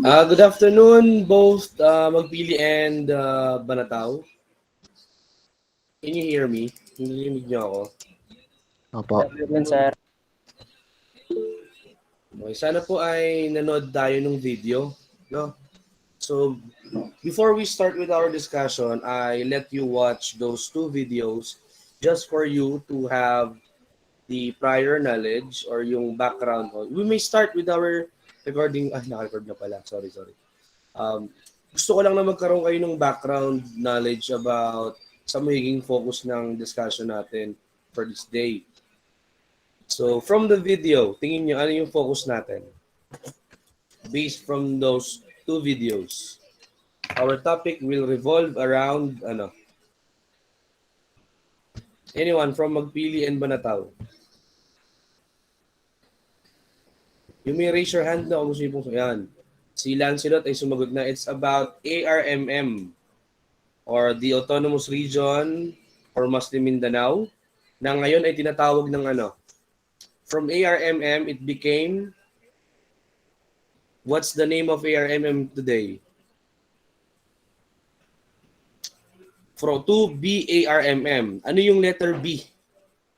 Good afternoon, both Magpili and Banataw. Can you hear me? Narinig niyo ako? Opo. Yun, sir. Okay, sana po ay nanood tayo ng video. No? So, before we start with our discussion, I let you watch those two videos just for you to have the prior knowledge or yung background. We may start with our recording. Naka-record na pala. Sorry. Um, Gusto ko lang na magkaroon kayo ng background knowledge about sa magiging focus ng discussion natin for this day. So, from the video, tingin nyo, ano yung focus natin? Based from those two videos, our topic will revolve around, anyone from Magpili and Banataw? You may raise your hand na kung gusto nyo pong yan. Si Lancelot ay sumagot na it's about ARMM or the Autonomous Region or Muslim Mindanao na ngayon ay tinatawag ng from ARMM it became, what's the name of ARMM today? To BARMM. Ano yung letter B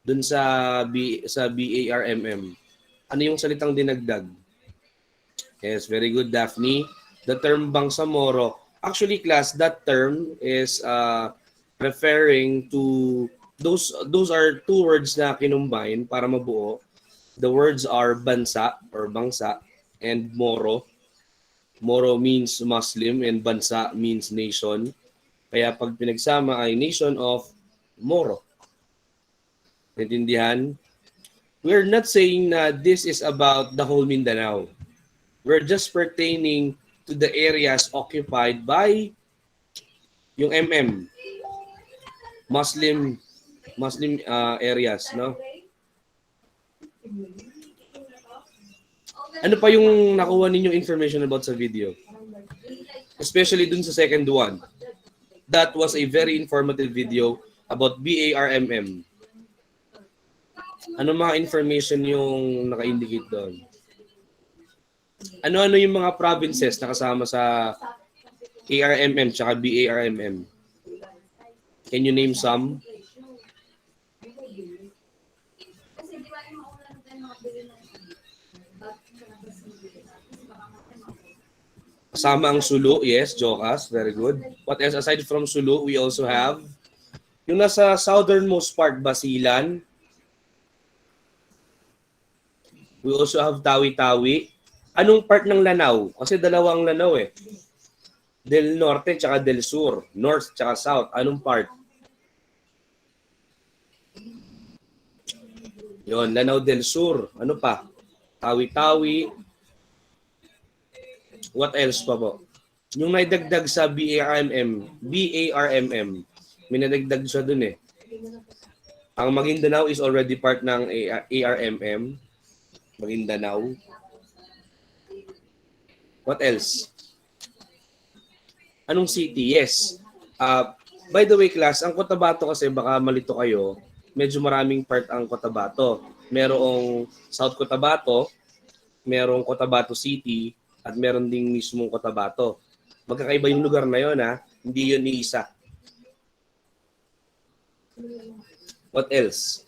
dun sa BARMM? Ano yung salitang dinagdag? Yes, very good, Daphne. The term Bangsamoro. Actually, class, that term is referring to those are two words na kinumbine para mabuo. The words are bansa or bangsa and moro. Moro means Muslim and bansa means nation. Kaya pag pinagsama ay nation of Moro. Naintindihan? We're not saying na this is about the whole Mindanao. We're just pertaining to the areas occupied by yung MM. Muslim areas, no? Ano pa yung nakuha ninyong information about sa video? Especially dun sa second one. That was a very informative video about BARMM. Ano mga information yung naka-indicate doon? Ano-ano yung mga provinces na kasama sa ARMM tsaka BARMM? Can you name some? Kasama ang Sulu, yes, Jokas, very good. What else? Aside from Sulu, we also have yung nasa southernmost part, Basilan. We also have Tawi-Tawi. Anong part ng Lanao? Kasi dalawang Lanao eh. Del Norte tsaka Del Sur. North tsaka South. Anong part? Yon, Lanao del Sur. Ano pa? Tawi-Tawi. What else pa po? Yung naidagdag sa BARMM. May nadagdag siya dun eh. Ang Maguindanao is already part ng ARMM. Maguindanao. What else? Anong city? Yes. By the way, class, ang Cotabato kasi baka malito kayo, medyo maraming part ang Cotabato. Merong South Cotabato, merong Cotabato City, at meron ding mismong Cotabato. Magkakaiba yung lugar na yun, ha? Hindi yun ni isa. What else?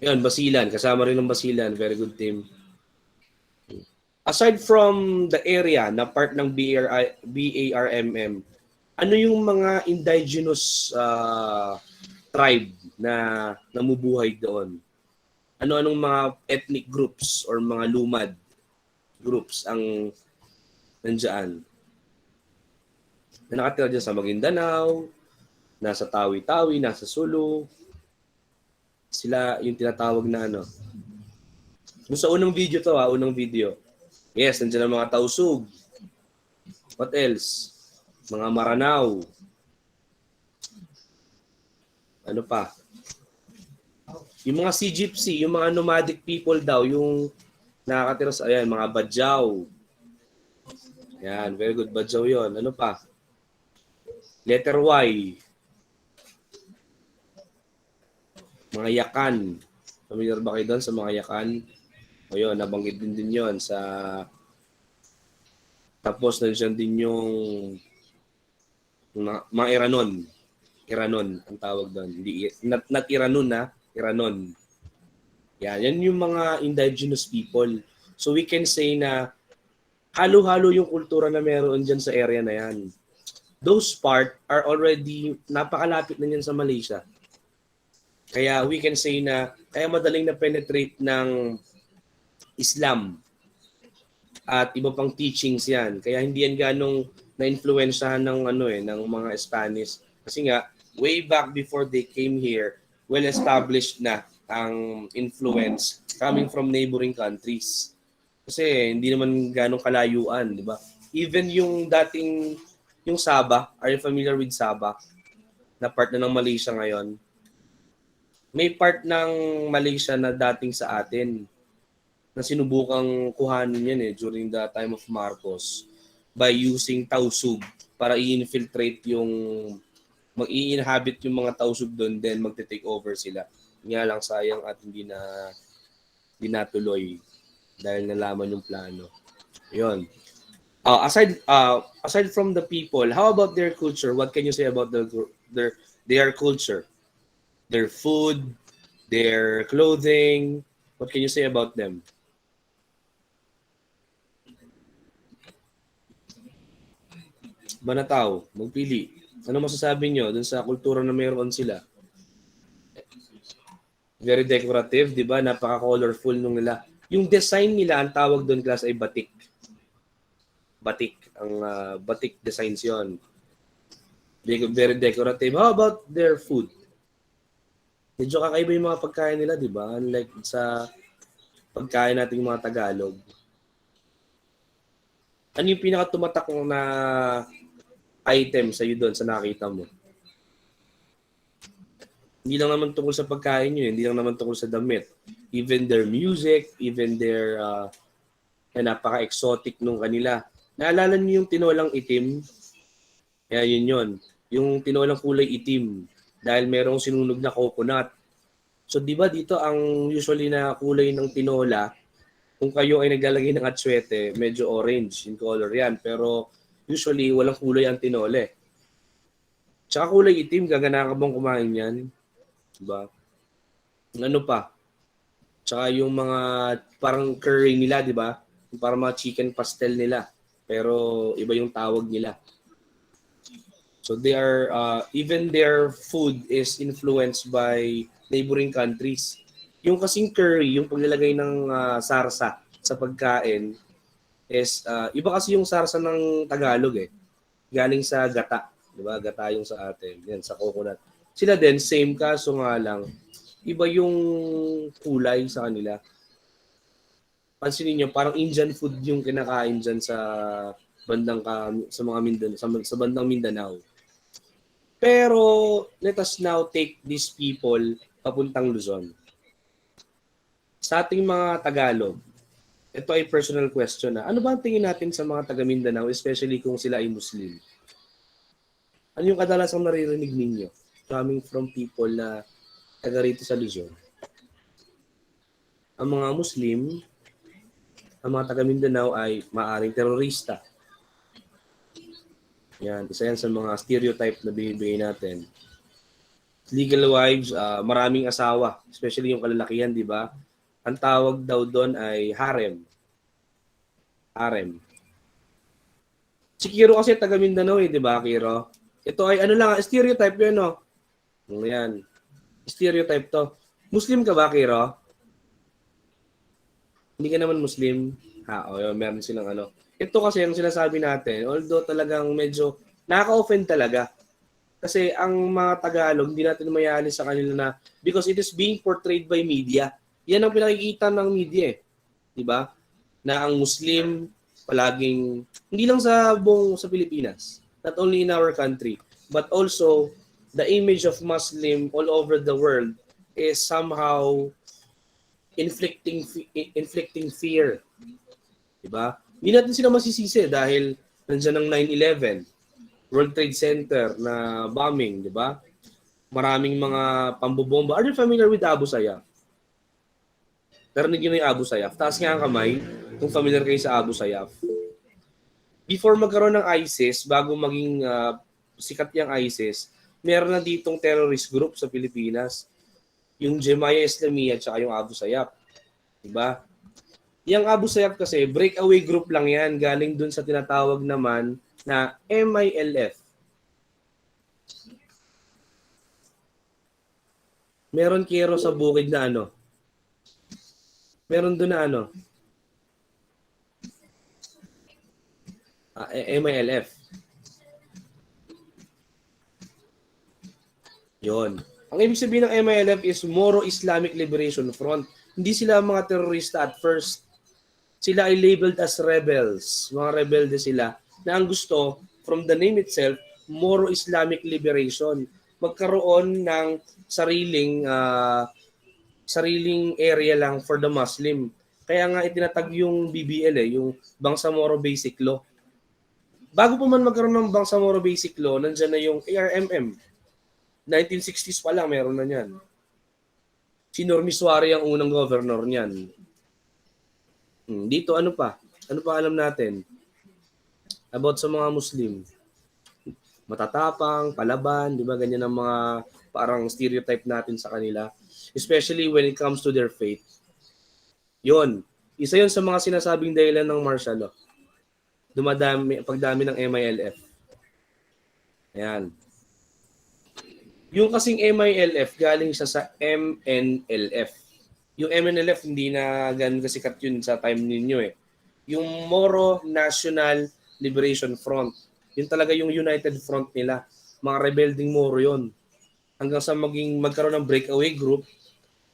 Yan, Basilan. Kasama rin ng Basilan. Very good team. Aside from the area na part ng BARMM, ano yung mga indigenous tribe na namubuhay doon? Ano-anong mga ethnic groups or mga lumad groups ang nandiyan? Na nakatira dyan sa Maguindanao, nasa Tawi-Tawi, nasa Sulu. Sila yung tinatawag na Sa unang video to unang video. Yes, nandiyan ang mga Tausug. What else? Mga Maranao. Ano pa? Yung mga Sea Gypsy, yung mga nomadic people daw, yung nakakatira sa, mga Badyaw. Yan, very good. Badyaw yon. Ano pa? Letter Y. Mga yakan. Familiar ba kayo doon sa mga yakan? O yun, nabanggit din yun sa... Tapos nandiyan din yung mga Iranon. Iranon ang tawag doon. Hindi, not Iranon na, Iranon. Yan yung mga indigenous people. So we can say na halo-halo yung kultura na meron dyan sa area na yan. Those part are already napakalapit na yan sa Malaysia. Kaya we can say na kaya madaling na penetrate ng Islam at iba pang teachings yan. Kaya hindi yan ganong na-influensyahan ng ng mga Spanish. Kasi nga way back before they came here, well established na ang influence coming from neighboring countries. Kasi hindi naman ganong kalayuan, di ba? Even yung dating yung Sabah, are you familiar with Sabah? Na part na ng Malaysia ngayon. May part ng Malaysia na dating sa atin na sinubukang kuhanin yan during the time of Marcos by using Tausug para i-infiltrate yung mag-i-inhabit yung mga Tausug doon, then magte-take over sila. Nga lang sayang at hindi natuloy dahil nalaman yung plano. Yun. Aside from the people, how about their culture? What can you say about their culture? Their food, their clothing, what can you say about them? Banataw, magpili. Ano masasabi nyo dun sa kultura na mayroon sila? Very decorative, di ba? Napaka-colorful nung nila. Yung design nila, ang tawag doon class ay batik. Batik. Ang batik designs yon. Very decorative. How about their food? Medyo kakaiba yung mga pagkain nila, di ba? Unlike sa pagkain nating mga Tagalog. Ano yung pinaka-tumatak na item sa'yo doon sa nakita mo? Hindi lang naman tungkol sa pagkain yun, hindi lang naman tungkol sa damit. Even their music, even their napaka-exotic nung kanila. Naalala niyo yung tinolang itim? Kaya yun. Yung tinolang kulay itim dahil merong sinunog na coconut. So di ba dito ang usually na kulay ng tinola, kung kayo ay naglalagay ng atsuete, medyo orange in color yan. Pero usually walang kulay ang tinole. Tsaka kulay itim, gagana ka bang kumain yan? Diba? Ano pa? Tsaka yung mga parang curry nila, di ba? Parang mga chicken pastel nila. Pero iba yung tawag nila. So they are, even their food is influenced by neighboring countries. Yung kasing curry, yung paglalagay ng sarsa sa pagkain is, iba kasi yung sarsa ng Tagalog Galing sa gata. Di ba? Gata yung sa atin. Yan, sa coconut. Sila din, same kaso nga lang, iba yung kulay sa kanila. Pansinin niyo, parang Indian food yung kinakain dyan sa bandang sa mga Mindanao, sa bandang Mindanao. Pero let us now take these people papuntang Luzon. Sa ating mga Tagalog, ito ay personal question na. Ano ba ang tingin natin sa mga taga Mindanao, especially kung sila ay Muslim? Ano yung kadalasang naririnig ninyo coming from people na taga rito sa Luzon? Ang mga Muslim, ang mga taga Mindanao ay maaring terorista. Yan, isa yan sa mga stereotype na binibigay natin. Legal wives, maraming asawa, especially yung kalalakihan, di ba? Ang tawag daw doon ay harem. Harem. Si Kiro kasi taga Mindanao di ba, Kiro? Ito ay ano lang, stereotype yun, no? Yan. Stereotype to. Muslim ka ba, Kiro? Hindi ka naman Muslim. Yun, meron silang ano. Ito kasi ang sinasabi natin, although talagang medyo nakaka-offend talaga. Kasi ang mga Tagalog, hindi natin mayayalis sa kanila na because it is being portrayed by media. Yan ang pinakikita ng media Di ba? Na ang Muslim palaging hindi lang sa Pilipinas, not only in our country, but also the image of Muslim all over the world is somehow inflicting fear. Di ba? Hindi natin sila masisisi dahil nandiyan ang 9/11, World Trade Center na bombing, di ba? Maraming mga pambobomba. Are you familiar with Abu Sayyaf? Narinig niyo na yung Abu Sayyaf. Taas nga ang kamay kung familiar kayo sa Abu Sayyaf. Before magkaroon ng ISIS, bago maging sikat yung ISIS, meron na ditong terrorist group sa Pilipinas. Yung Jemaah Islamiyah at saka yung Abu Sayyaf. Diba? Yung Abu Sayyaf kasi, breakaway group lang yan. Galing dun sa tinatawag naman na MILF. Meron kero sa bukid na ano? Meron dun na ano? MILF. Yon. Ang ibig sabihin ng MILF is Moro Islamic Liberation Front. Hindi sila mga terorista at first. Sila ay labeled as rebels. Mga rebelde sila na ang gusto, from the name itself, Moro Islamic Liberation. Magkaroon ng sariling area lang for the Muslim. Kaya nga itinatag yung BBL yung Bangsamoro Basic Law. Bago pa man magkaroon ng Bangsamoro Basic Law, nandiyan na yung ARMM. 1960s pa lang meron na niyan. Si Normie Suarez ang unang governor niyan. Dito ano pa? Ano pa alam natin? About sa mga Muslim. Matatapang, palaban, di ba? Ganyan ang mga parang stereotype natin sa kanila. Especially when it comes to their faith. Yun. Isa yun sa mga sinasabing dahilan ng martial law. Pagdami ng MILF. Ayan. Yung kasing MILF, galing siya sa MNLF. Yung MNLF, hindi na ganun kasikat yun sa time ninyo Yung Moro National Liberation Front. Yun talaga yung United Front nila. Mga rebelding Moro yun. Hanggang sa magkaroon ng breakaway group,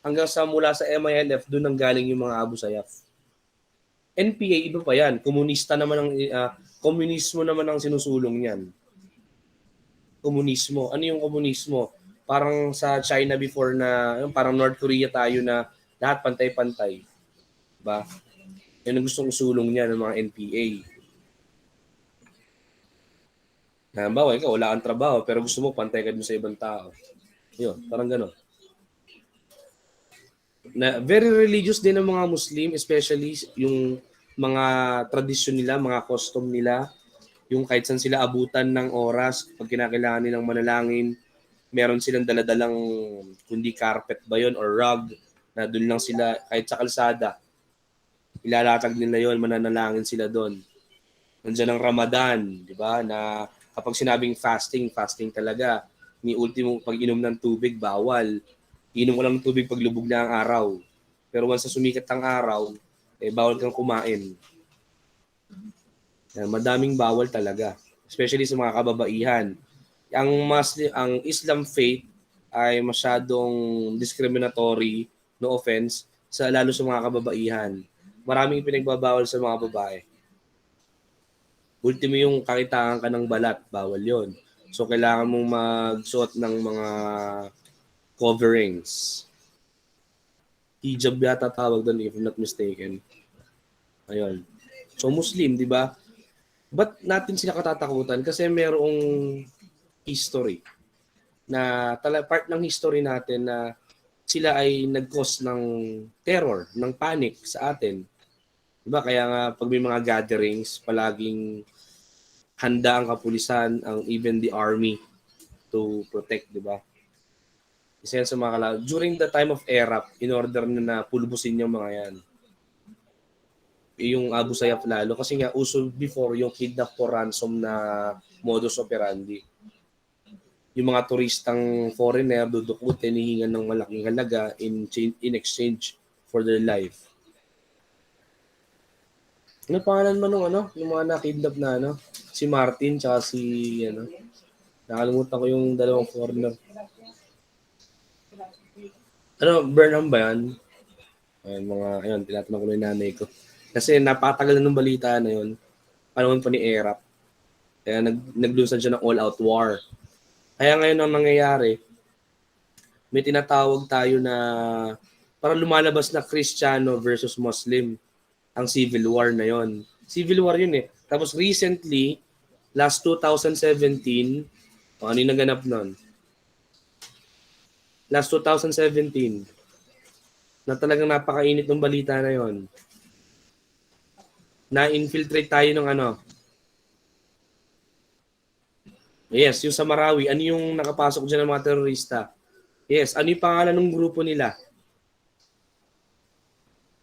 hanggang sa mula sa MILF, doon ang galing yung mga Abu Sayyaf. NPA, iba pa yan. Komunismo naman ang sinusulong niyan. Komunismo. Ano yung komunismo? Parang sa China before na, parang North Korea tayo na lahat pantay-pantay. Diba? Yan ang gustong usulong niya ng mga NPA. Halimbawa, ikaw wala kang trabaho pero gusto mo pantay ka dun sa ibang tao. Yun, parang gano'n. Na very religious din ng mga Muslim, especially yung mga tradisyon nila, mga custom nila, yung kahit saan sila abutan ng oras, pag kinakailangan nilang manalangin, meron silang daladalang kundi carpet ba yon or rug, na doon lang sila, kahit sa kalsada, ilalatag nila yon, mananalangin sila doon. Nandiyan ang Ramadan, di ba, na kapag sinabing fasting talaga, ni ultimo pag inom ng tubig, bawal. Inom ko lang ng tubig pag lubog na ang araw. Pero once na sumikat ang araw, bawal kang kumain. Madaming bawal talaga. Especially sa mga kababaihan. Ang Islam faith ay masyadong discriminatory, no offense, lalo sa mga kababaihan. Maraming pinagbabawal sa mga babae. Ultimo yung kakitaan ka ng balat, bawal yon. So kailangan mong magsuot ng mga coverings. Hijab yata tawag doon if I'm not mistaken. Ayun. So Muslim, di ba? Ba't natin sila katatakutan? Kasi merong history na part ng history natin na sila ay nag-cause ng terror, ng panic sa atin. Diba? Kaya nga pag may mga gatherings, palaging handa ang kapulisan, even the army to protect, diba? Isa yan sa mga during the time of ERAP, in order na pulbusin yung mga yan. Yung Abu Sayyaf lalo kasi nga uso before yung kidnap for ransom na modus operandi. Yung mga turistang foreigner dudukutin, hihingan ng malaking halaga in exchange for their life. Ano pangalan mo nung yung mga na-kidnap na si Martin tsaka si nakalimutan ko yung dalawang foreigner. Burnham ba yan? Ayun, tinatanong ko na yung nanay ko. Kasi napatagal na ng balita na yun. Panahon pa ni ERAP. Kaya naglunsad siya ng all-out war. Kaya ngayon ang nangyayari, may tinatawag tayo na parang lumalabas na Kristiyano versus Muslim. Ang civil war na yon. Civil war yun Tapos recently, last 2017, ano yung naganap nun? Last 2017, na talagang napakainit ng balita na yon. Na-infiltrate tayo ng ano. Yes, yung sa Marawi. Ano yung nakapasok dyan ng mga terorista? Yes, ano yung pangalan ng grupo nila?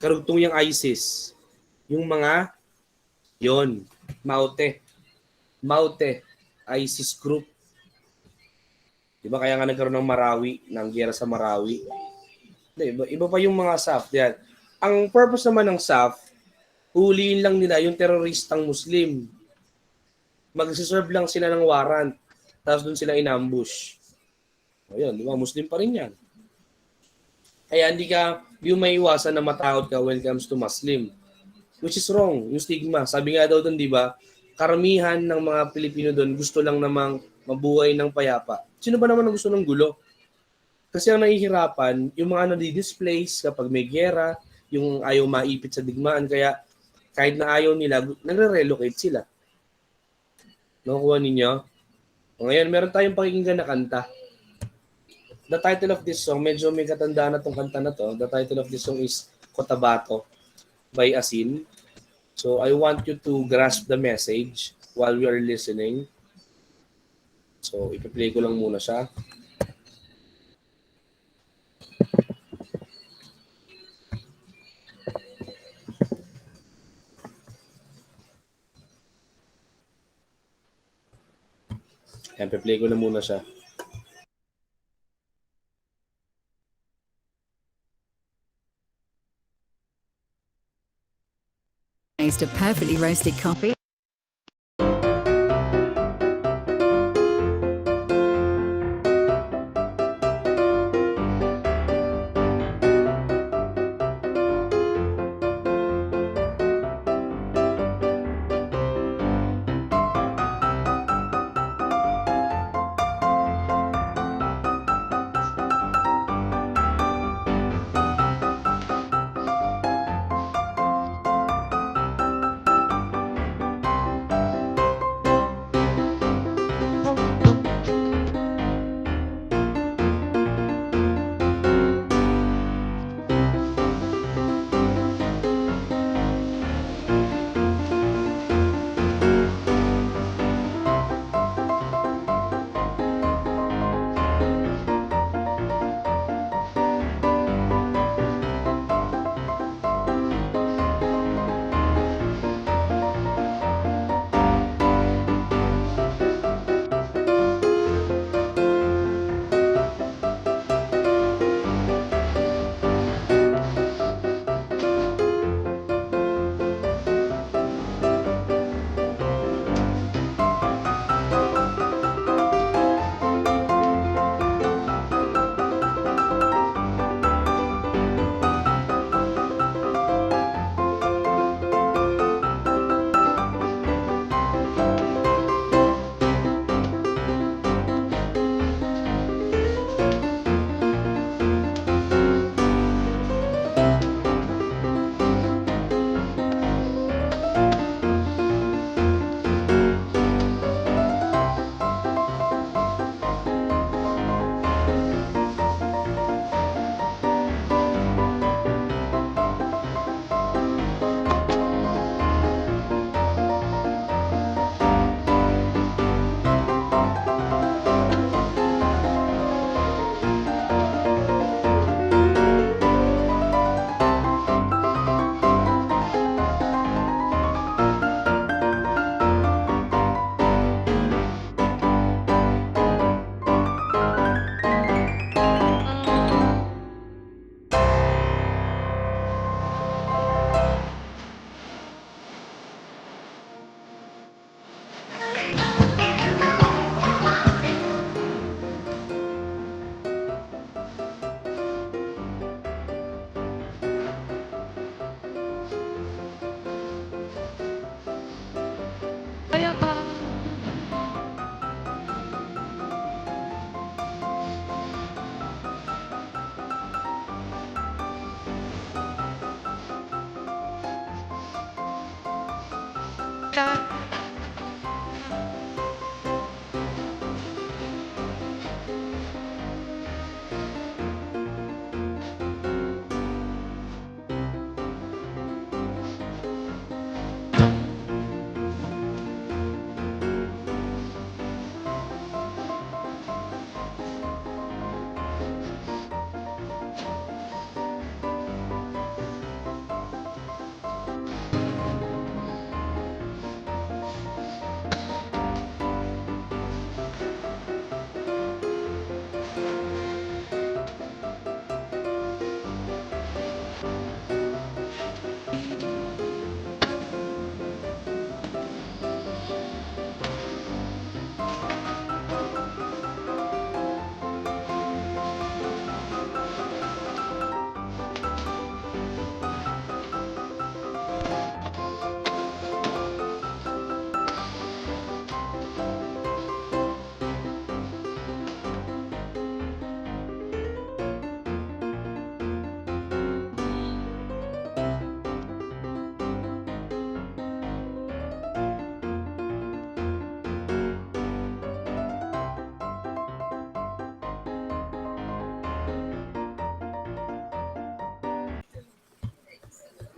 Karugtong yung ISIS. Yung mga, yon, Maute. Maute, ISIS group. Diba kaya nga nagkaroon ng Marawi, ng giyera sa Marawi. Iba pa yung mga SAF. Yan. Ang purpose naman ng SAF, huliin lang nila yung teroristang Muslim. Magsiserve lang sila ng warrant. Tapos dun sila inambush. Ayun, di ba? Muslim pa rin yan. Kaya hindi yung may iwasan na matakot ka when it comes to Muslim. Which is wrong, yung stigma. Sabi nga daw doon, di ba? Karamihan ng mga Pilipino doon gusto lang namang mabuhay ng payapa. Sino ba naman ang gusto ng gulo? Kasi ang nahihirapan, yung mga nadi-displace kapag may gera, yung ayaw maipit sa digmaan. Kaya kahit na ayaw nila, nagre-relocate sila. Nakukuha ninyo? Ngayon, meron tayong pakikinggan na kanta. The title of this song, medyo may katandaan na tong kanta na to. The title of this song is Cotabato by Asin. So I want you to grasp the message while we are listening. So ipi-play ko lang muna siya. Ayan, ipi-play ko na muna siya. Taste of perfectly roasted coffee.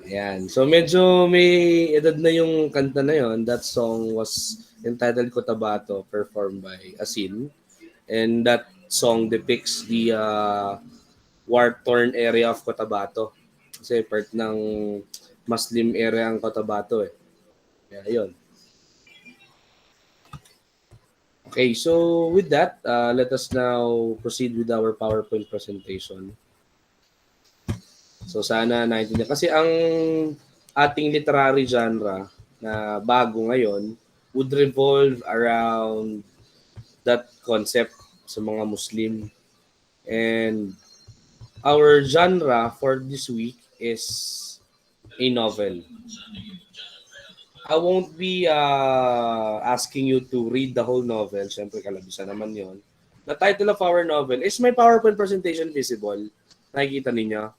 Ayan. So medyo may edad na yung kanta na yon. That song was entitled Cotabato, performed by Asin. And that song depicts the war-torn area of Cotabato. Kasi part ng Muslim area ang Cotabato eh. Kaya yun. Okay, so with that, let us now proceed with our PowerPoint presentation. So sana naintindihan. Kasi ang ating literary genre na bago ngayon would revolve around that concept sa mga Muslim. And our genre for this week is a novel. I won't be asking you to read the whole novel. Siyempre, kalabisan naman yon. The title of our novel is my PowerPoint presentation visible. Nakikita ninyo?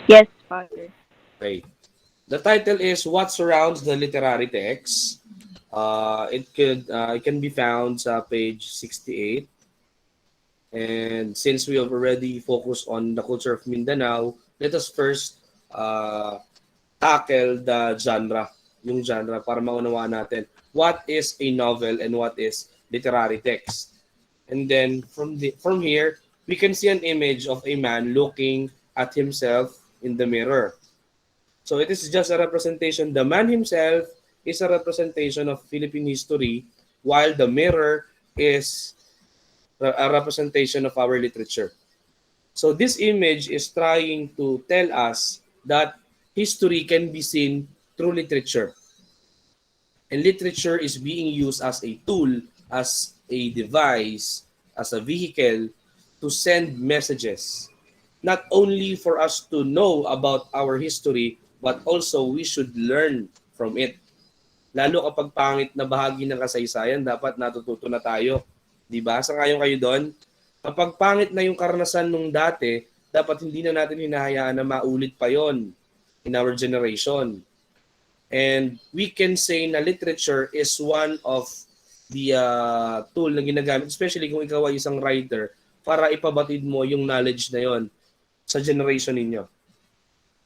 Yes, Father. Okay. The title is What Surrounds the Literary Text. It can be found sa page 68. And since we have already focused on the culture of Mindanao, let us first tackle the genre, yung genre para maunawaan natin what is a novel and what is literary text. And then from here, we can see an image of a man looking at himself in the mirror. So it is just a representation. The man himself is a representation of Philippine history, while the mirror is a representation of our literature. So this image is trying to tell us that history can be seen through literature. And literature is being used as a tool, as a device, as a vehicle to send messages. Not only for us to know about our history, but also we should learn from it. Lalo kapag pangit na bahagi ng kasaysayan, dapat natututo na tayo. Diba? Sangayon kayo doon? Kapag pangit na yung karanasan nung dati, dapat hindi na natin hinahayaan na maulit pa yon in our generation. And we can say na literature is one of the tool na ginagamit, especially kung ikaw ay isang writer, para ipabatid mo yung knowledge na yon sa generation ninyo.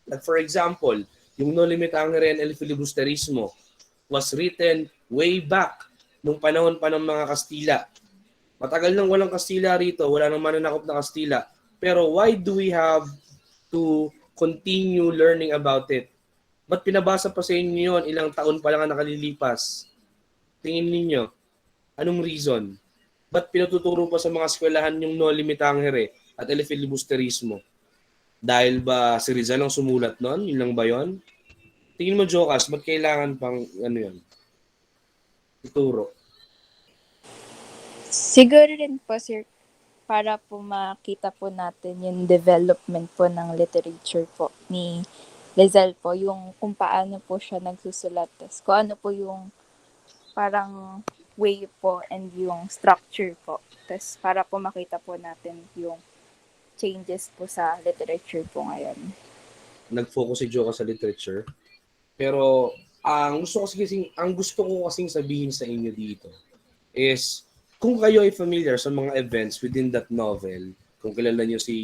Like for example, yung No Limit Angere and El Filibusterismo was written way back nung panahon pa ng mga Kastila. Matagal nang walang Kastila rito, wala nang mananakop na Kastila. Pero why do we have to continue learning about it? Ba't pinabasa pa sa inyo yun? Ilang taon pa lang ang nakalilipas. Tingin ninyo, anong reason? Ba't pinatuturo pa sa mga eskwelahan yung No Limit Angere at El Filibusterismo? Dahil ba si Rizal ang sumulat nun? Yun lang ba yun? Tingin mo, Jokas, ba't kailangan pang ano yun? Ituro. Siguro rin po, sir, para po makita po natin yung development po ng literature po ni Rizal po, yung kung paano po siya nagsusulat, kung ano po yung parang way po and yung structure po. Tapos para po makita po natin yung changes po sa literature po ngayon. Nag-focus si Jokas sa literature. Pero ang gusto ko kasing sabihin sa inyo dito is kung kayo ay familiar sa mga events within that novel, kung kilala niyo si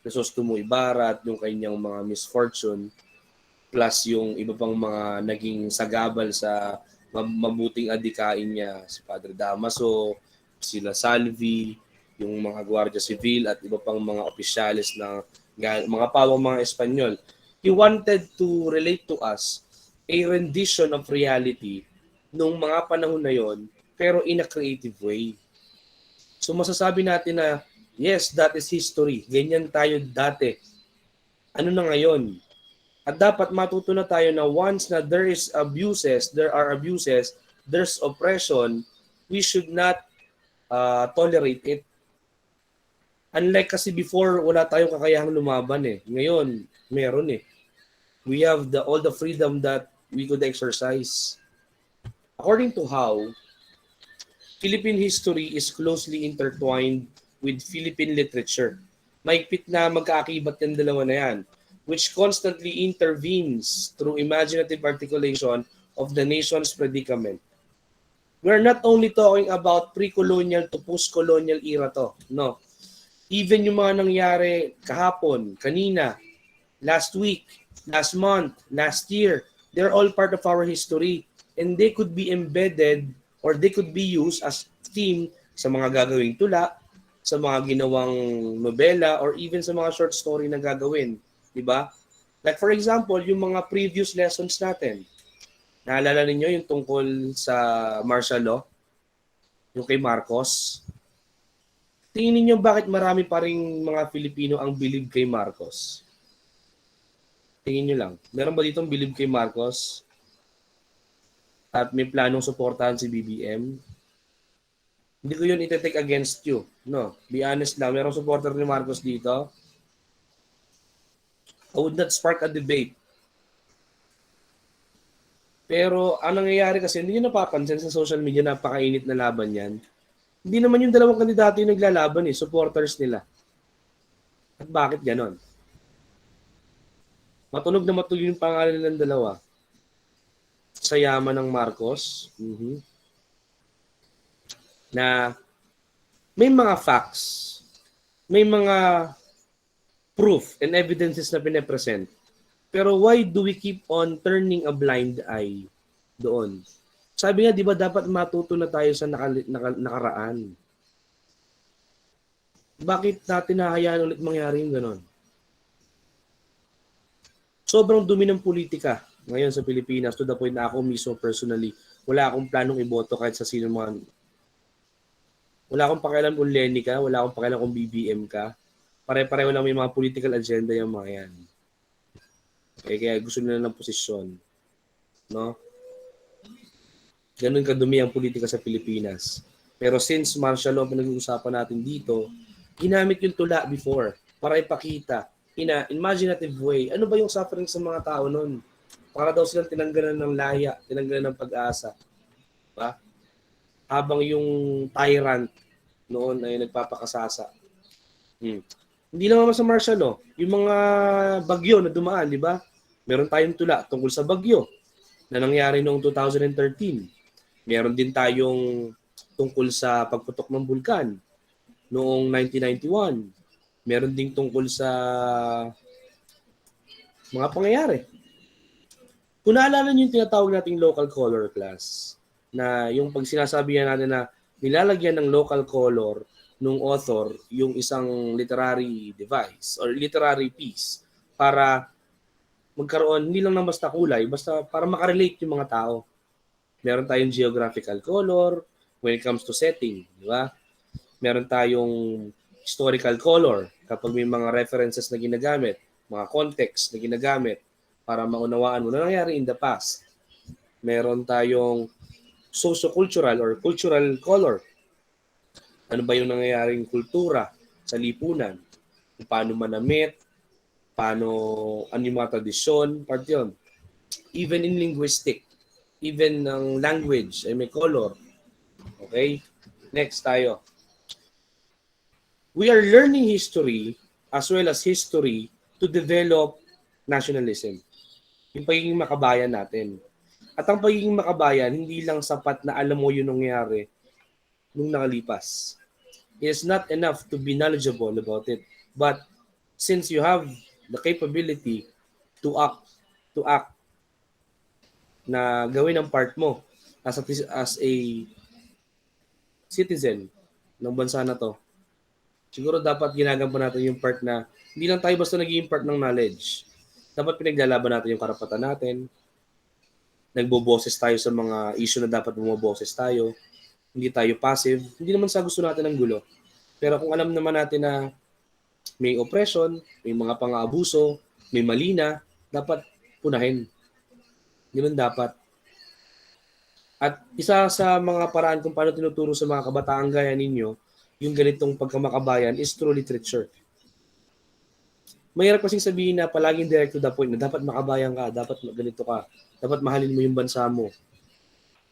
Crisostomo Ibarra at yung kanyang mga misfortune, plus yung iba pang mga naging sagabal sa mabuting adikain niya, si Padre Damaso, sila Salvi, yung mga Guardia Civil at iba pang mga opisyalis na mga pawang mga Espanyol. He wanted to relate to us a rendition of reality nung mga panahon na yon, pero in a creative way. So masasabi natin na, yes, that is history. Ganyan tayo dati. Ano na ngayon? At dapat matuto na tayo na once na there are abuses, there's oppression, we should not tolerate it. Unlike kasi before, wala tayong kakayahang lumaban eh. Ngayon, meron eh. We have all the freedom that we could exercise. According to Howe, Philippine history is closely intertwined with Philippine literature. Mahigpit na magkaakibat yung dalawa na yan, which constantly intervenes through imaginative articulation of the nation's predicament. We're not only talking about pre-colonial to post-colonial era to, no. Even yung mga nangyari kahapon, kanina, last week, last month, last year. They're all part of our history. And they could be embedded or they could be used as theme sa mga gagawing tula, sa mga ginawang nobela, or even sa mga short story na gagawin. Diba? Like for example, yung mga previous lessons natin. Naalala ninyo yung tungkol sa martial law? Yung kay Marcos? Tingin niyo bakit marami pa ring mga Filipino ang believe kay Marcos? Tingin niyo lang. Meron ba ditong believe kay Marcos? At may planong suportahan si BBM? Hindi ko yun ite-take against you. No, be honest lang. Merong supporter ni Marcos dito. I would not spark a debate. Pero ang nangyayari kasi, hindi nyo napapansin sa social media, napakainit na laban yan. Hindi naman yung dalawang kandidato yung naglalaban supporters nila. At bakit ganon? Matunog na matunog yung pangalan ng dalawa. Sa yaman ng Marcos. Na may mga facts, may mga proof and evidences na pinapresent. Pero why do we keep on turning a blind eye doon? Sabi nga, di ba dapat matuto na tayo sa nakaraan? Bakit natin nahayaan ulit mangyari yung ganon? Sobrang dumi ng politika ngayon sa Pilipinas to the point na ako mismo personally, wala akong planong iboto kahit sa sino man. Wala akong pakialam kung Lenny ka, wala akong pakialam kung BBM ka. Pare-pareho lang may mga political agenda yung mga yan. Kaya gusto nila ng posisyon. No? Ganun kadumi ang politika sa Pilipinas. Pero since martial law pinag-uusapan natin dito, ginamit yung tula before para ipakita in a imaginative way. Ano ba yung suffering sa mga tao noon? Para daw silang tinanggalan ng laya, tinanggalan ng pag-asa. Diba? Habang yung tyrant noon ay nagpapakasasa. Hindi lang naman sa martial law. Yung mga bagyo na dumaan, di ba? Meron tayong tula tungkol sa bagyo na nangyari noong 2013. Meron din tayong tungkol sa pagputok ng bulkan noong 1991. Meron ding tungkol sa mga pangyayari. Kung naalala niyo yung tinatawag nating local color class, na yung pag sinasabi natin na nilalagyan ng local color nung author yung isang literary device or literary piece para magkaroon, hindi lang ng basta kulay, basta para makarelate yung mga tao. Meron tayong geographical color when it comes to setting, di ba? Meron tayong historical color kapag may mga references na ginagamit, mga context na ginagamit para maunawaan mo na nangyari in the past. Meron tayong socio-cultural or cultural color. Ano ba yung nangyayaring kultura sa lipunan? Paano manamit, ano yung mga tradisyon, part yun. Even in linguistic, even ng language ay may color. Okay? Next tayo. We are learning history as well as history to develop nationalism. Yung pagiging makabayan natin. At ang pagiging makabayan, hindi lang sapat na alam mo yung nangyari nung nakalipas. It is not enough to be knowledgeable about it. But since you have the capability to act na gawin ang part mo as a citizen ng bansa na to, siguro dapat ginagawa natin yung part na hindi lang tayo basta naging part ng knowledge. Dapat pinaglalaban natin yung karapatan natin. Nagboboses tayo sa mga issue na dapat bumoboses tayo. Hindi tayo passive. Hindi naman sa gusto natin ng gulo. Pero kung alam naman natin na may oppression, may mga pang-aabuso, may mali na, dapat punahin. Ganun dapat. At isa sa mga paraan kung paano tinuturo sa mga kabataan gaya ninyo, yung ganitong pagkamakabayan is through literature. Mahirap kasing sabihin na palaging direct to the point na dapat makabayan ka, dapat ganito ka, dapat mahalin mo yung bansa mo.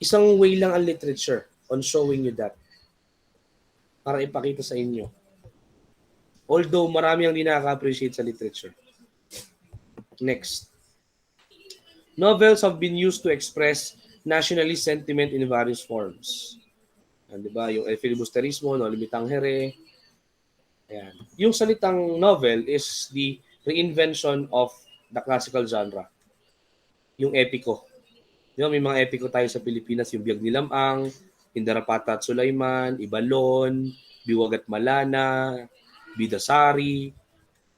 Isang way lang ang literature on showing you that para ipakita sa inyo. Although marami ang hindi nakaka-appreciate sa literature. Next. Novels have been used to express nationalist sentiment in various forms. Di ba? Yung El Filibusterismo, No Limitang Here. Ayan. Yung salitang novel is the reinvention of the classical genre, yung epiko. Di ba, may mga epiko tayo sa Pilipinas, yung Biyag ni Lamang, Indarapata at Sulaiman, Ibalon, Biwag at Malana, Bidasari.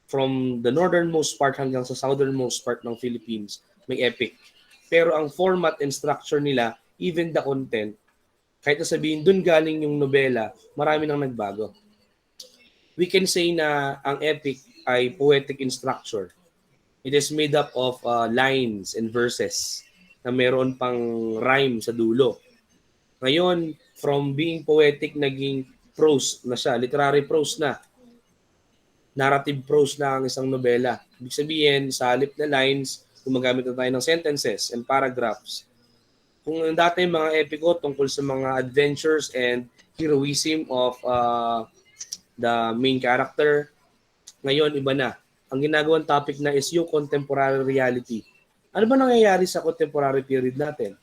From the northernmost part hanggang sa southernmost part ng Philippines, may epic. Pero ang format and structure nila, even the content, kahit na sabihin dun galing yung nobela, marami nang nagbago. We can say na ang epic ay poetic in structure. It is made up of lines and verses na meron pang rhyme sa dulo. Ngayon, from being poetic, naging prose na siya, literary prose na. Narrative prose na ang isang nobela. Ibig sabihin, sa halip na lines, gumagamit na tayo ng sentences and paragraphs. Kung dati mga epiko tungkol sa mga adventures and heroism of the main character, ngayon iba na. Ang ginagawang topic na is yung contemporary reality. Ano ba nangyayari sa contemporary period natin?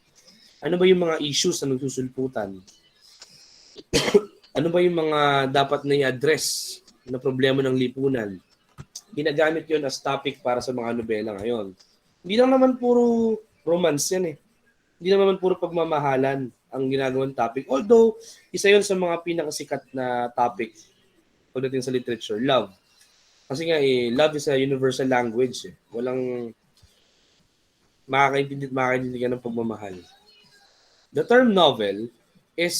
Ano ba yung mga issues na nagsusulputan? Ano ba yung mga dapat na i-address na problema ng lipunan? Ginagamit yon as topic para sa mga nobela ngayon. Hindi lang naman puro romance yan eh. Hindi naman puro pagmamahalan ang ginagawang topic. Although, isa yon sa mga pinakasikat na topic pagdating sa literature, love. Kasi nga love is a universal language eh. Walang makakaintindi ka ng pagmamahal. The term novel is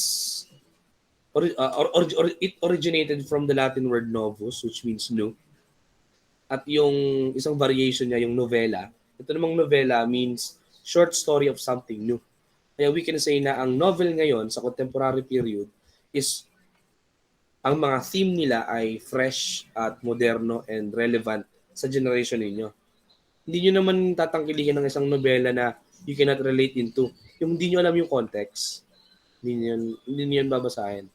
it originated from the Latin word novus, which means new. At yung isang variation niya, yung novela. Ito namang novela means short story of something new. Kaya we can say na ang novel ngayon sa contemporary period is ang mga theme nila ay fresh at moderno and relevant sa generation ninyo. Hindi nyo naman tatangkilikin ng isang nobela na you cannot relate into. Yung hindi nyo alam yung context, hindi nyo yun babasahin.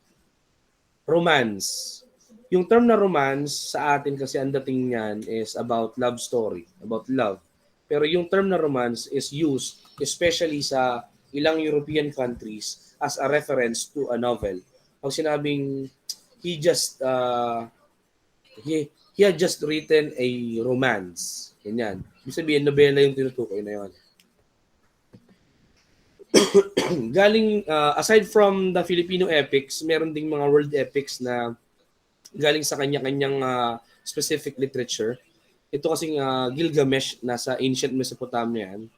Romance. Yung term na romance, sa atin kasi ang dating niyan is about love story, about love. Pero yung term na romance is used especially sa ilang European countries as a reference to a novel. Pag sinabing he had just written a romance. Ganyan. Ibig sabihin, nobela yung tinutukoy na yun. Galing, aside from the Filipino epics, meron ding mga world epics na galing sa kanya-kanyang specific literature. Ito kasing Gilgamesh, nasa ancient Mesopotamia yan.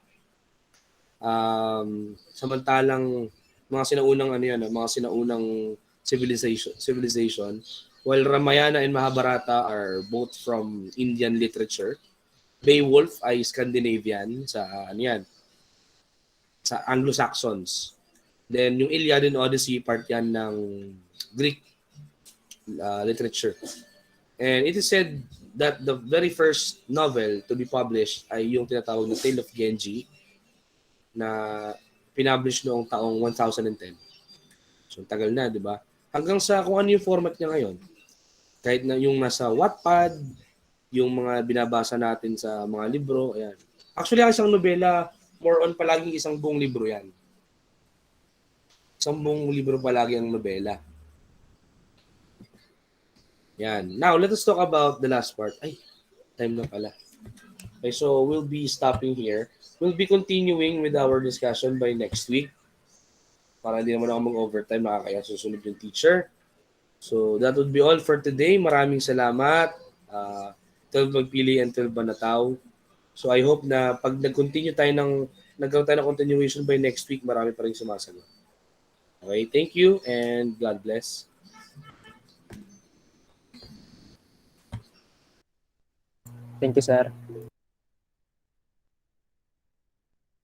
Samantalang mga sinaunang civilization, while Ramayana and Mahabharata are both from Indian literature. Beowulf ay Scandinavian sa sa Anglo-Saxons. Then yung Iliad and Odyssey, part yan ng Greek literature. And it is said that the very first novel to be published ay yung tinatawag na Tale of Genji na pinublish noong taong 1010. So tagal na, di ba? Hanggang sa kung ano yung format niya ngayon. Kahit na yung nasa Wattpad, yung mga binabasa natin sa mga libro, ayan. Actually, ang isang nobela, more on palaging isang buong libro yan. Isang buong libro palagi ang nobela. Yan. Now, let us talk about the last part. Ay, time na pala. Okay, so we'll be stopping here. We'll be continuing with our discussion by next week. Para hindi naman ako mag-overtime, makakaya susunod yung teacher. So, that would be all for today. Maraming salamat. 12 magpili and 12 banataw. So, I hope na pag nagkaroon tayo ng continuation by next week, marami pa rin sumasagot. Okay, thank you and God bless. Thank you, sir.